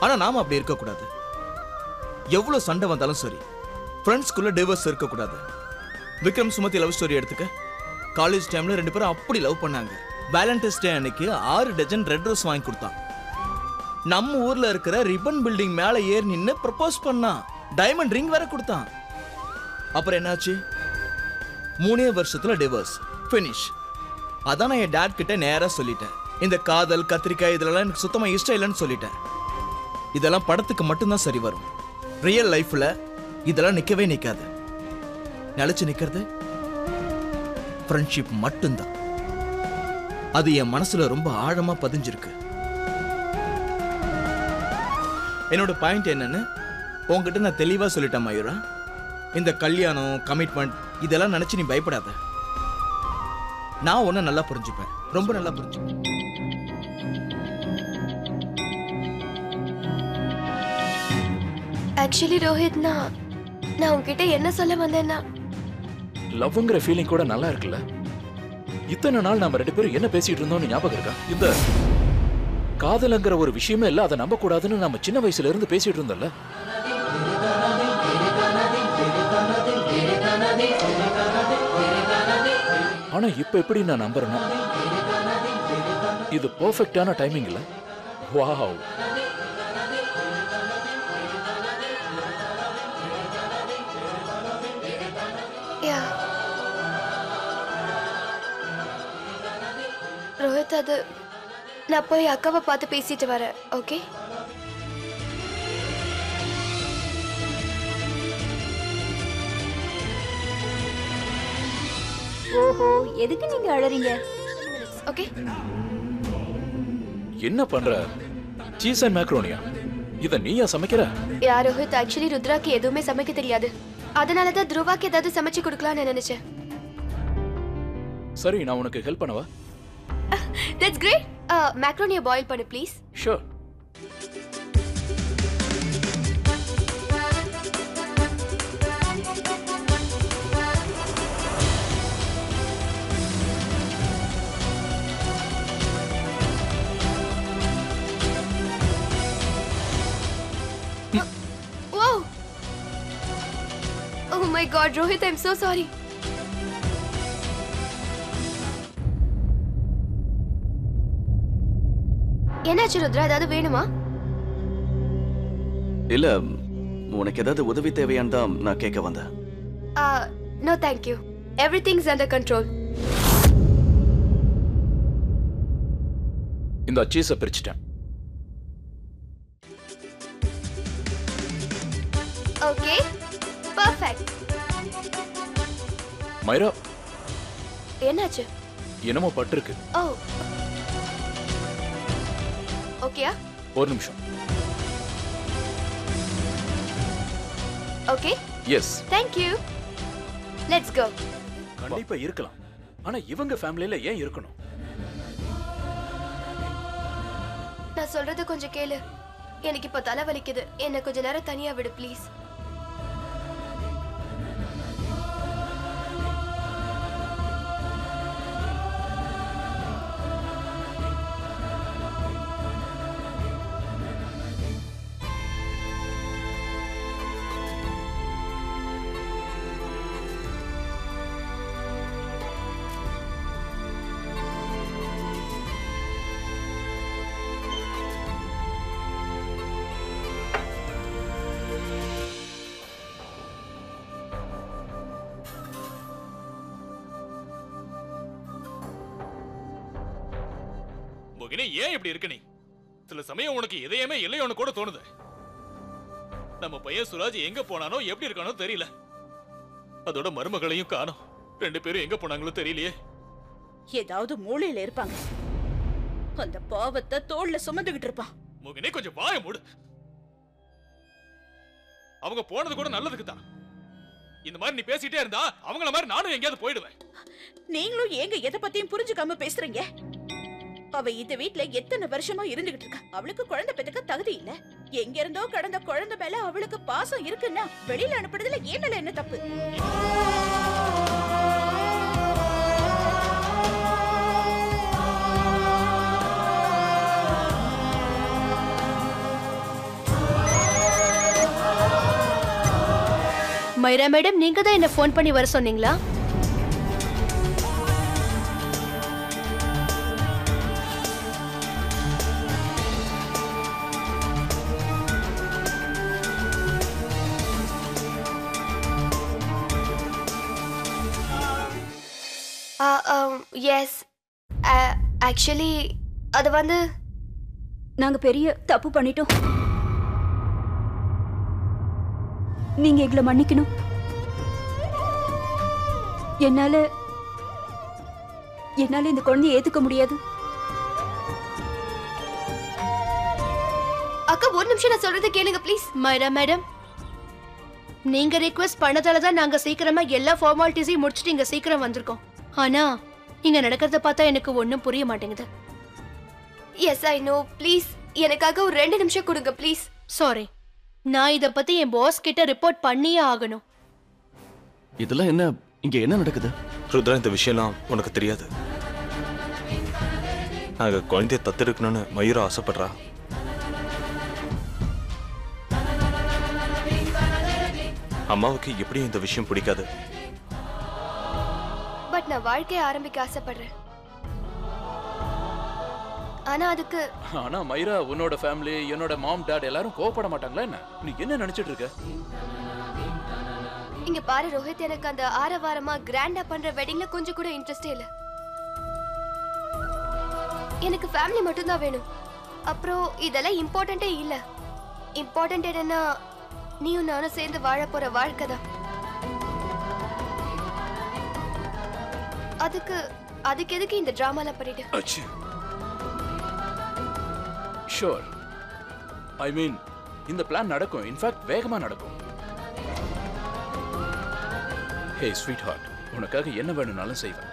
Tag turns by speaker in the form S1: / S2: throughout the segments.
S1: ஆனா நாம அப்படி இருக்க கூடாது. எவ்வளவு சண்டை வந்தாலும் சரி, ஃப்ரெண்ட்ஸ்குள்ள டிவோர்ஸ் இருக்க கூடாது. விக்ரம் சுமதி லவ் ஸ்டோரி எடுத்துக்க. காலேஜ் டைம்ல 2 பேரும் அப்படி லவ் பண்ணாங்க. வேலண்டைன்ஸ் டே அன்னைக்கு 6 டஜன் ரெட் ரோஸ் வாங்கி கொடுத்தான். நம்ம ஊர்ல இருக்கிற ரிப்பன் பில்டிங் மேல ஏறி நின்னு ப்ரப்போஸ் பண்ணான். டைமண்ட் ரிங் வேற கொடுத்தான். அப்புறம் என்னாச்சு? 3 வருஷத்துல டிவோர்ஸ் ஃபினிஷ். அதான் நான் என் டாட் கிட்ட நேரா சொல்லிட்டேன். இந்த காதல் கத்திரிக்காய் இதெல்லாம் எனக்கு சுத்தமா இஷ்டம் இல்லைன்னு சொல்லிட்டேன். இதெல்லாம் படத்துக்கு மட்டும்தான் சரி வரும். ரியல் லைஃப்ல இதெல்லாம் நிக்கவே நிக்காது. நிலைச்சு நிக்கிறது ஃப்ரெண்ட்ஷிப் மட்டும்தான். அது என் மனசுல ரொம்ப ஆழமா பதிஞ்சிருக்கு. என்னோட பாயிண்ட் என்னன்னு உங்ககிட்ட நான் தெளிவா சொல்லிட்டேன் மயூரா. இந்த கல்யாணம் கமிட்மெண்ட் இதெல்லாம் நினைச்சு நீ பயப்படாத. நான் உன்னை நல்லா புரிஞ்சுப்பேன், ரொம்ப நல்லா புரிஞ்சுப்பேன்.
S2: ஆக்சுவலி ரோஹித், நான் உன்கிட்ட என்ன சொல்ல வந்தேன்னா,
S3: லவ்ங்கிற ஃபீலிங் கூட நல்லா இருக்குல்ல. இத்தனை நாள் நாம 2 பேரும் என்ன பேசிட்டு இருந்தோம்னு ஞாபகம் இருக்கா? இந்த காதலங்கிற ஒரு விஷயமே இல்ல, அதை நம்ப கூடாதுன்னு நம்ம சின்ன வயசுல இருந்து பேசிட்டு இருந்தோம்ல. ஆனா இப்ப எப்படி நான் நம்புறேன்னா, இது பெர்ஃபெக்ட்டான டைமிங் இல்ல. வாவ்.
S2: ரோஹித், அது நான் போய் அக்காவை பார்த்து பேசிட்டு வரேன். ஓகே?
S4: ஓஹோ, எதுக்கு நீங்க அழறீங்க?
S2: ஓகே.
S3: என்ன பண்ற? சீஸ் அண்ட் மேக்ரோனியா இத நீயா சமைக்கிற?
S2: யா ரோஹித், ஆக்சுவலி ருத்ராக்கு எதுவுமே சமைக்க தெரியாது. அதனால தான் த்ருவாக்கு ஏதாவது சமைச்சு கொடுக்கலாம்னு நினைச்சேன்.
S3: சரி, நான் உனக்கு ஹெல்ப் பண்ணவா?
S2: That's great. மேக்ரோனியை பாயில் பண்ணு please.
S3: Sure.
S2: Oh my God, Rohit, I'm so sorry. என்னாச்சு ருத்ரா, ஏதாவது வேணுமா?
S5: இல்ல, உனக்கு ஏதாவது உதவி தேவையான்னு தான் நான் கேட்க வந்தேன்.
S2: No thank you. Everything's under control.
S3: இந்த சீஸை பிரிச்சிட்டேன்.
S2: Okay, perfect.
S3: மைரா,
S2: என்னாச்சு?
S3: என்னமோ பட்டிருக்கு.
S2: Oh. ஓகேயா?
S3: ஒரு நிமிஷம்.
S2: Okay?
S3: Yes.
S2: Thank you. Let's go.
S3: கண்டிப்பா இருக்கலாம். ஆனா இவங்க ஃபேமிலில ஏன் இருக்கணும்?
S2: நான் சொல்றது கொஞ்சம் கேளு. எனக்கு இப்ப தலை வலிக்குது. என்ன கொஞ்ச நேரம் தனியா விடு ப்ளீஸ்.
S6: ஏன் இப்படி இருக்க? நீ சில சமயம் உனக்கு எதையுமே இல்லையோன்னு கூட தோணுது. நம்ம பையன் சுராஜ் எங்க போனானோ எப்படி இருக்கானோ தெரியல. அதோட மருமகளையும் காணோம். 2 பேரும் எங்க போனாங்களோ தெரியலையே.
S4: ஏதாவது மூளையில இருப்பாங்க. அந்த பாவத்தை தோள்ல சுமந்துகிட்டு இருப்பான்.
S6: முகினே, கொஞ்சம் வாய மூடு. அவங்க போனது கூட நல்லதுக்கு தான். இந்த மாதிரி நீ பேசிட்டே இருந்தா அவங்கள மாதிரி நானும் எங்கேயாவது போயிடுவேன்.
S4: நீங்களும் ஏங்க எதை பத்தியும் புரிஞ்சுக்காம பேசுறீங்க? அவ இந்த வீட்ல எத்தனை வருஷமா இருந்துகிட்டு இருக்கா. அவளுக்கு குழந்தை பெத்துக்க தகுதி இல்ல. எங்க இருந்தோ கடந்த குழந்தை மேல அவளுக்கு பாசம் இருக்குன்னா வெளியில அனுப்புறதுல ஏன் மேல என்ன தப்பு?
S2: மைரா மேடம், நீங்க தான் என்ன ஃபோன் பண்ணி வர சொன்னீங்களா? எஸ், ஆக்சுவலி அது வந்து
S7: நாங்க பெரிய தப்பு பண்ணிட்டோம். நீங்க எங்களை மன்னிக்கணும். என்னால இந்த குழந்தையை ஏத்துக்க முடியாது.
S2: அக்கா, ஒரு நிமிஷம் நான் சொல்றதை கேளுங்க ப்ளீஸ். மைரா மேடம், நீங்க ரிக்வெஸ்ட் பண்ணதால தான் நாங்க சீக்கிரமா எல்லா ஃபார்மாலிட்டிஸையும் முடிச்சுட்டு இங்க சீக்கிரம் வந்திருக்கோம். ஆனா இங்க நடக்கிறத பார்த்தா எனக்கு ஒண்ணும் புரிய மாட்டேங்குது. எஸ் ஐ நோ, ப்ளீஸ் எனக்காக ஒரு 2 நிமிஷம் கொடுங்க ப்ளீஸ். சாரி, நான் இத பத்தி என் பாஸ் கிட்ட ரிப்போர்ட் பண்ணியே ஆகணும்.
S5: இதெல்லாம் என்ன? இங்க என்ன நடக்குது?
S8: ருத்ரா, இந்த விஷயம்லாம் உனக்கு தெரியாது. நாங்க குழந்தைய தத்தெடுக்கணும்னு மயூரா ஆசைப்படுறா. அம்மாவுக்கு எப்படியும் இந்த விஷயம் பிடிக்காது.
S2: பட் நான் வாழ்க்கையை ஆரம்பிக்க ஆசைப்படுறேன். ஆனா அதுக்கு
S3: ஆனா மைரா, உன்னோட ஃபேமிலி, என்னோட மாம் டாட் எல்லாரும் கோவப்பட மாட்டாங்களா என்ன? நீ என்ன நினைச்சிட்டு இருக்க?
S2: இங்க பாரு ரோஹித், எனக்கு அந்த ஆரவாரமா கிராண்டா பண்ற வெட்டிங்ல கொஞ்சம் கூட இன்ட்ரெஸ்டே இல்ல. எனக்கு ஃபேமிலி மட்டும் தான் வேணும். அப்புறம் இதெல்லாம் இம்பார்ட்டன்ட்டே இல்ல. இம்பார்ட்டன்ட் என்னன்னா நீயும் நானும் சேர்ந்து வாழ போற வாழ்க்கை தான். அதுக்கு எதுக்கு இந்த டிராமாலாம் பண்ணிட்டு?
S3: அச்சு, ஷூர், ஐ மீன் இந்த பிளான் நடக்கும். இன்ஃபேக்ட் வேகமா நடக்கும். ஹே ஸ்வீட் ஹார்ட், உனக்காக என்ன வேணும்னாலும் செய்வேன்.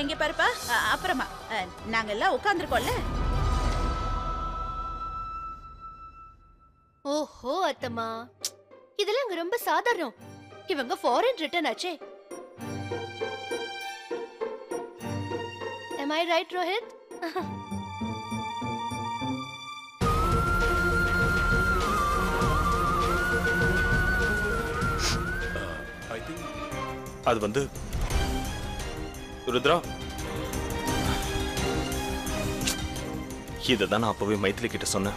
S4: இங்க பாருப்பா. அப்புறமா நாங்க எல்லாம் உட்கார்ந்துருக்கோம்ல.
S2: ஓஹோ அத்தம்மா, இதெல்லாம் அங்க ரொம்ப சாதாரணம். இவங்க ஃபாரின் ரிட்டர்ன் ஆச்சே. Am I right, Rohit?
S8: I think அது வந்து ருத்ரா, இதை தான் நான் அப்பவே மைத்திலி கிட்ட சொன்னேன்.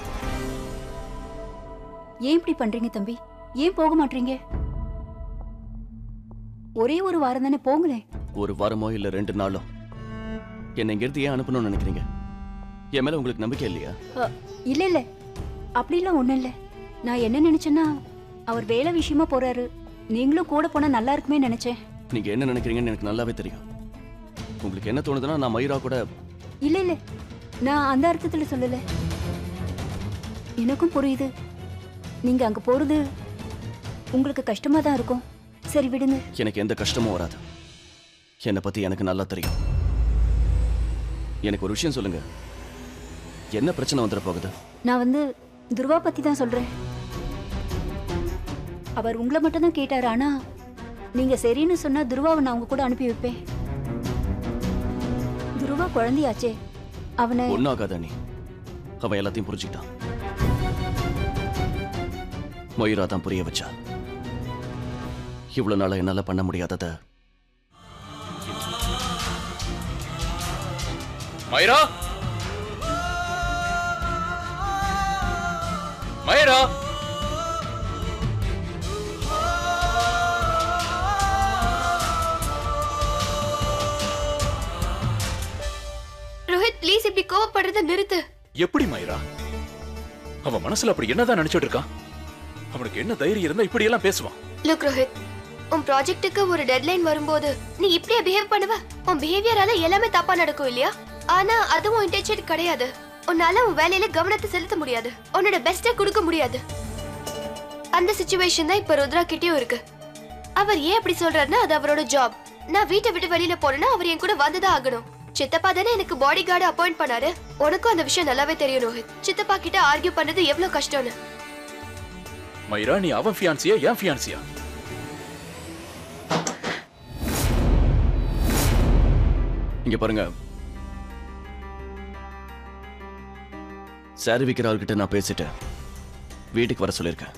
S7: ஏன் இப்படி பண்றீங்க தம்பி? ஏன் போக மாட்டீங்க? ஒரே ஒரு வாரம் தானே, போங்களேன்.
S5: ஒரு வாரமோ இல்ல 2 நாளோ என்னை இங்கிருந்து ஏன் அனுப்பணும்னு நினைக்கிறீங்க? என் மேல உங்களுக்கு நம்பிக்கை இல்லையா?
S7: இல்ல அப்படிலாம் ஒண்ணும் இல்ல. நான் என்ன நினைச்சேன்னா, அவர் வேலை விஷயமா போறாரு, நீங்களும் கூட போனா நல்லா இருக்குமே நினைச்சேன்.
S5: நீங்க என்ன நினைக்கிறீங்கன்னு எனக்கு நல்லாவே தெரியும். உங்களுக்கு என்ன தோணுதுன்னா நான் மயூரா கூட...
S7: இல்ல நான் அந்த அர்த்தத்துல சொல்லல. எனக்கும் புரியுது, நீங்க அங்க போறது உங்களுக்கு கஷ்டமா தான் இருக்கும். சரி விடுங்க.
S5: எனக்கு எந்த கஷ்டமும் வராது. என்னை பத்தி எனக்கு நல்லா தெரியும். எனக்கு ஒரு விஷயம் சொல்லுங்க, என்ன பிரச்சனை வந்துட போகுது?
S7: நான் துருவா பத்தி தான் சொல்றேன். அவர் உங்களை மட்டும் தான் கேட்டாரு. ஆனா நீங்க சரின்னு சொன்னா துருவாவை நான் உங்க கூட அனுப்பி வைப்பேன். துருவா குழந்தையாச்சே, அவனை...
S5: ஒன்னாகாத நீ. அவன் எல்லாத்தையும் புரிஞ்சுக்கிட்டான். மயூரா தான் புரிய வச்சா. இவ்வளவு நாளா என்னால பண்ண முடியாதத...
S3: மைரா, மைரா,
S2: ரோஹித் ப்ளீஸ் இப்படி கோவப்படுறத நிறுத்து.
S3: எப்படி மைரா? அவன் மனசுல அப்படி என்னதான் நினைச்சிட்டு இருக்கான்? அவனுக்கு என்ன தைரியம் இருந்தா இப்படி எல்லாம் பேசுவான்?
S2: லுக் ரோஹித், உன் ப்ராஜெக்ட்டுக்கு ஒரு டெட்லைன் வரும்போது நீ இப்படியே பிஹேவ் பண்ணுவ? உன் பிஹேவியரால எல்லாமே தப்பா நடக்கும் இல்லையா? ஆனா அதுவும் இன்டென்ஷன் கிடையாது. உன்னால உன் வேலையில கவனத்தை செலுத்த முடியாது, உன்னோட பெஸ்ட்டை கொடுக்க முடியாது. அந்த சிச்சுவேஷன் தான் இப்ப ருத்ரா கிட்டயும் இருக்கு. அவர் ஏன் அப்படி சொல்றாருன்னா அது அவரோட ஜாப். நான் வீட்டை விட்டு வெளியில போறேன்னா அவர் என் கூட வந்துதான் ஆகணும். சித்தப்பா தானே எனக்கு பாடி கார்டு அப்பாயிண்ட் பண்ணாரு. உனக்கும் அந்த விஷயம் நல்லாவே தெரியும் ரோஹித். சித்தப்பா கிட்ட ஆர்கியூ பண்றது எவ்வளவு கஷ்டம்னு.
S3: மைரா, நீ அவன் ஃபியான்சியா என் ஃபியான்சியா?
S5: இங்க பாருங்க, சாரி விற்கிற ஆள்கிட்ட நான் பேசிட்டேன், வீட்டுக்கு வர சொல்லியிருக்கேன்.